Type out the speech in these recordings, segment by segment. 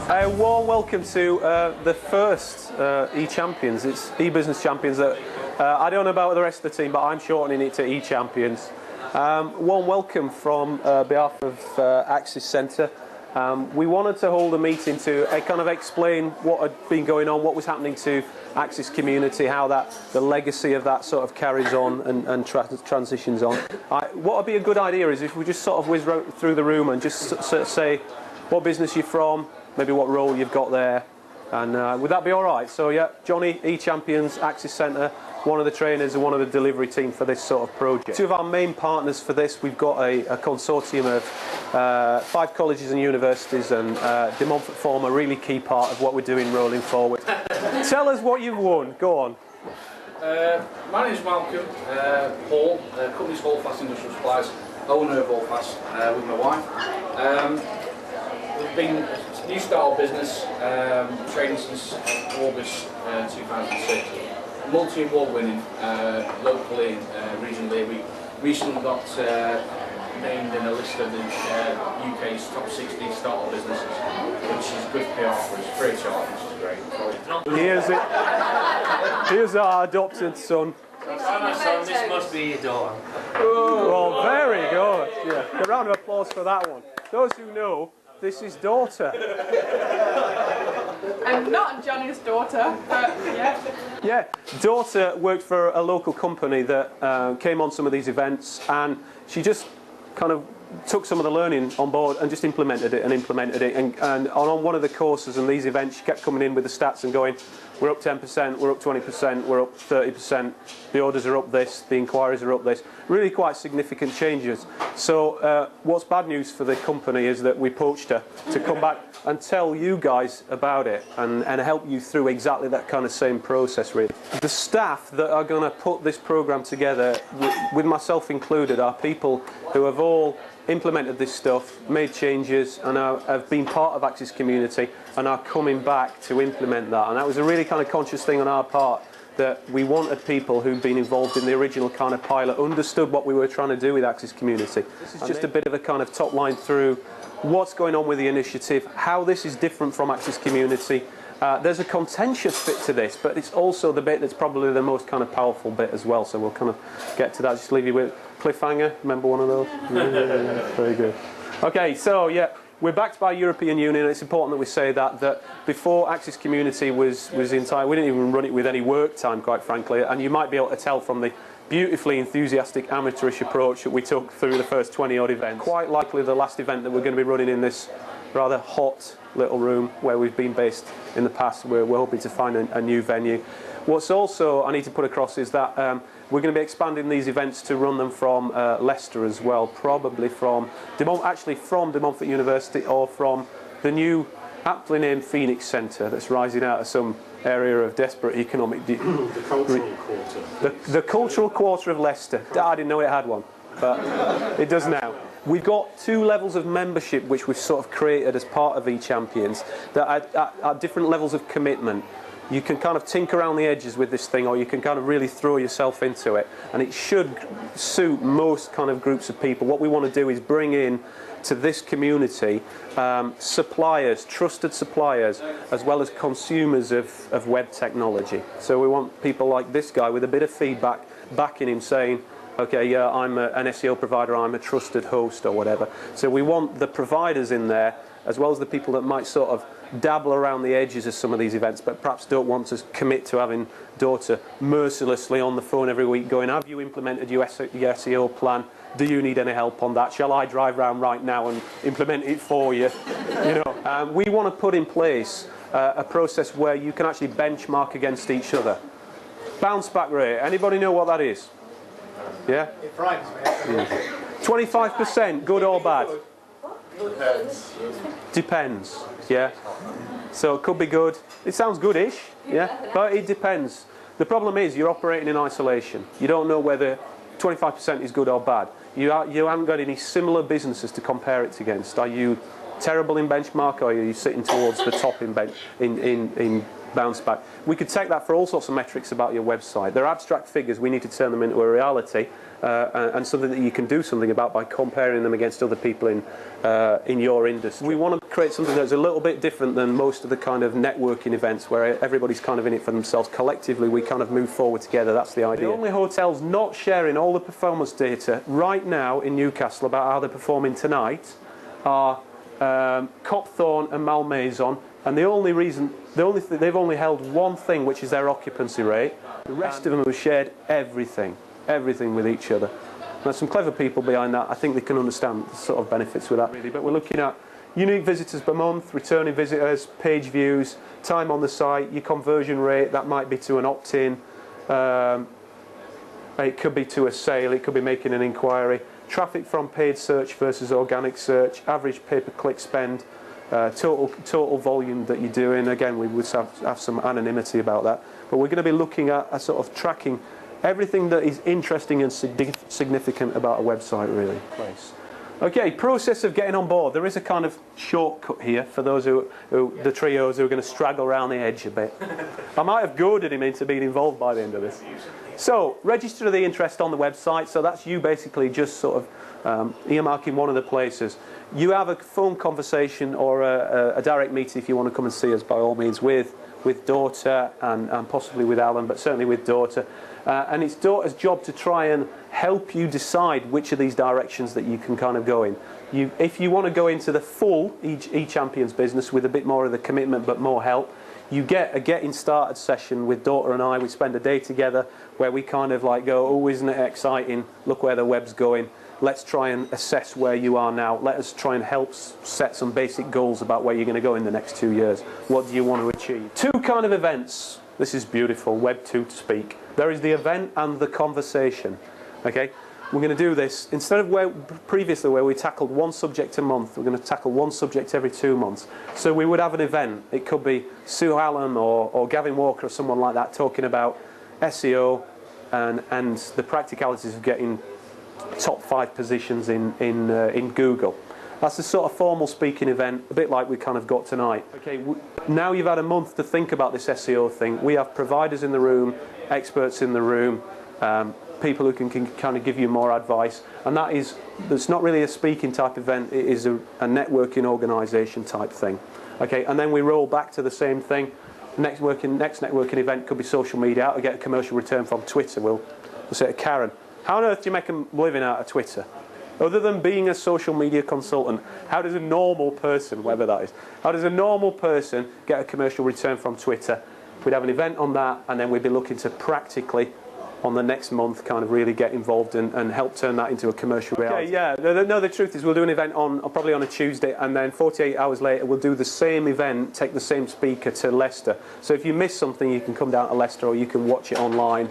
A warm welcome to the first eChampions. It's eBusiness Champions. That I don't know about the rest of the team, but I'm shortening it to eChampions. Warm welcome from behalf of Axis Centre. We wanted to hold a meeting to kind of explain what had been going on, what was happening to Axis community, how the legacy of that sort of carries on and transitions on. What would be a good idea is if we just sort of whiz through the room and just sort of say what business you're from, maybe what role you've got there, and would that be all right? So yeah, Johnny, eChampions, Axis Centre, one of the trainers and one of the delivery team for this sort of project. Two of our main partners for this, we've got a consortium of 5 colleges and universities, and De Montfort form a really key part of what we're doing rolling forward. Tell us what you've won, go on. My name's Malcolm Hall, company's Holdfast Industrial Supplies, owner of Holdfast with my wife. We've been a new start business, trading since August 2006. Multi-award winning locally, regionally. We recently got named in a list of the UK's top 60 startup businesses, which is good PR for us, free of charge, which is great. Here's our adopted son. This must be your daughter. Well, very good. Yeah. A round of applause for that one. Those who know, this is daughter. I'm not Johnny's daughter, but yeah. Yeah, daughter worked for a local company that came on some of these events, and she just kind of took some of the learning on board and just implemented it. And on one of the courses and these events, she kept coming in with the stats and going, we're up 10%, we're up 20%, we're up 30%, the orders are up this, the inquiries are up this. Really quite significant changes. So what's bad news for the company is that we poached her to come back and tell you guys about it and help you through exactly that kind of same process, really. The staff that are going to put this program together, with myself included, are people who have all implemented this stuff, made changes, and have been part of Axis community and are coming back to implement that. And that was a really kind of conscious thing on our part, that we wanted people who'd been involved in the original kind of pilot, understood what we were trying to do with Axis community. This is just a bit of a kind of top line through what's going on with the initiative, how this is different from Axis community. There's a contentious bit to this, but it's also the bit that's probably the most kind of powerful bit as well, so we'll kind of get to that. Just leave you with cliffhanger, remember one of those? Yeah, very good. Okay, so yeah, we're backed by European Union, and it's important that we say that before Axis community was entire, we didn't even run it with any work time, quite frankly, and you might be able to tell from the beautifully enthusiastic amateurish approach that we took through the first 20 odd events. Quite likely the last event that we're going to be running in this rather hot little room where we've been based in the past. We're hoping to find a new venue. What's also I need to put across is that we're going to be expanding these events to run them from Leicester as well, probably from De Montfort University or from the new aptly named Phoenix Centre that's rising out of some area of desperate economic... The cultural quarter. The cultural quarter of Leicester. I didn't know it had one, but it does now. We've got 2 levels of membership which we've sort of created as part of eChampions that are different levels of commitment. You can kind of tinker around the edges with this thing, or you can kind of really throw yourself into it, and it should suit most kind of groups of people. What we want to do is bring in to this community suppliers, trusted suppliers, as well as consumers of web technology. So we want people like this guy with a bit of feedback backing him, saying, okay, yeah, I'm an SEO provider, I'm a trusted host or whatever. So we want the providers in there, as well as the people that might sort of dabble around the edges of some of these events, but perhaps don't want to commit to having daughter mercilessly on the phone every week going, have you implemented your SEO plan? Do you need any help on that? Shall I drive around right now and implement it for you? You know, we want to put in place a process where you can actually benchmark against each other. Bounce back rate, anybody know what that is? Yeah? It frightens me. 25%, good or bad? Depends. Depends, yeah. So it could be good. It sounds goodish, yeah, but it depends. The problem is you're operating in isolation. You don't know whether 25% is good or bad. You haven't got any similar businesses to compare it against. Are you terrible in benchmark, or are you sitting towards the top in bounce back? We could take that for all sorts of metrics about your website. They're abstract figures. We need to turn them into a reality, and something that you can do something about by comparing them against other people in your industry. We want to create something that's a little bit different than most of the kind of networking events where everybody's kind of in it for themselves. Collectively, we kind of move forward together. That's the idea. The only hotels not sharing all the performance data right now in Newcastle about how they're performing tonight are Copthorne and Malmaison, and they've only held one thing, which is their occupancy rate. The rest of them have shared everything with each other. There's some clever people behind that. I think they can understand the sort of benefits with that, really. But we're looking at unique visitors per month, returning visitors, page views, time on the site, your conversion rate. That might be to an opt-in. It could be to a sale. It could be making an inquiry. Traffic from paid search versus organic search. Average pay-per-click spend. Total volume that you're doing. Again, we would have some anonymity about that. But we're going to be looking at a sort of tracking everything that is interesting and significant about a website, really. Okay, process of getting on board. There is a kind of shortcut here for those the trios who are going to straggle around the edge a bit. I might have goaded him into being involved by the end of this. So, register the interest on the website. So that's you basically just sort of earmarking one of the places. You have a phone conversation or a direct meeting if you want to come and see us, by all means, with Daughter and possibly with Alan, but certainly with Daughter. And it's Daughter's job to try and help you decide which of these directions that you can kind of go in. If you want to go into the full eChampions business with a bit more of the commitment but more help, you get a getting started session with Daughter and I. We spend a day together where we kind of like go, oh, isn't it exciting? Look where the web's going. Let's try and assess where you are now. Let us try and help set some basic goals about where you're going to go in the next 2 years. What do you want to achieve? Two kind of events. This is beautiful, Web 2 to speak. There is the event and the conversation. Okay, we're going to do this instead of previously where we tackled one subject a month. We're going to tackle one subject every 2 months. So we would have an event. It could be Sue Allen or Gavin Walker or someone like that talking about SEO and the practicalities of getting top 5 positions in Google. That's the sort of formal speaking event, a bit like we kind of got tonight. Okay, now you've had a month to think about this SEO thing. We have providers in the room, experts in the room, people who can kind of give you more advice. And that's not really a speaking type event, it is a networking organisation type thing. Okay, and then we roll back to the same thing. Next networking event could be social media. How to get a commercial return from Twitter. We'll say to Karen, how on earth do you make a living out of Twitter? Other than being a social media consultant, how does a normal person, whatever that is, how does a normal person get a commercial return from Twitter? We'd have an event on that, and then we'd be looking to practically, on the next month, kind of really get involved and help turn that into a commercial reality. Okay, yeah. No, the truth is we'll do an event probably on a Tuesday, and then 48 hours later we'll do the same event, take the same speaker to Leicester. So if you miss something, you can come down to Leicester or you can watch it online.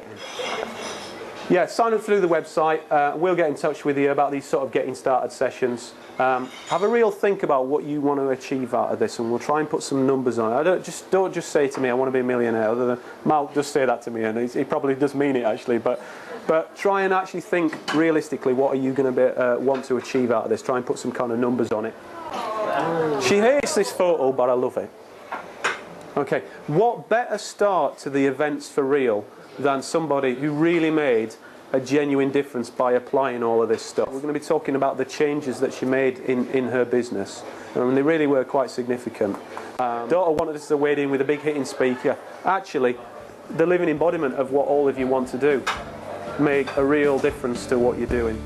Yeah, sign up through the website. We'll get in touch with you about these sort of getting started sessions. Have a real think about what you want to achieve out of this, and we'll try and put some numbers on it. Don't just say to me, I want to be a millionaire. Other than Mal does say that to me, and he probably does mean it actually. But try and actually think realistically, what are you going to want to achieve out of this? Try and put some kind of numbers on it. She hates this photo, but I love it. Okay, what better start to the events for real than somebody who really made a genuine difference by applying all of this stuff. We're going to be talking about the changes that she made in her business. They really were quite significant. Daughter wanted us to wade in with a big hitting speaker. Actually, the living embodiment of what all of you want to do. Make a real difference to what you're doing.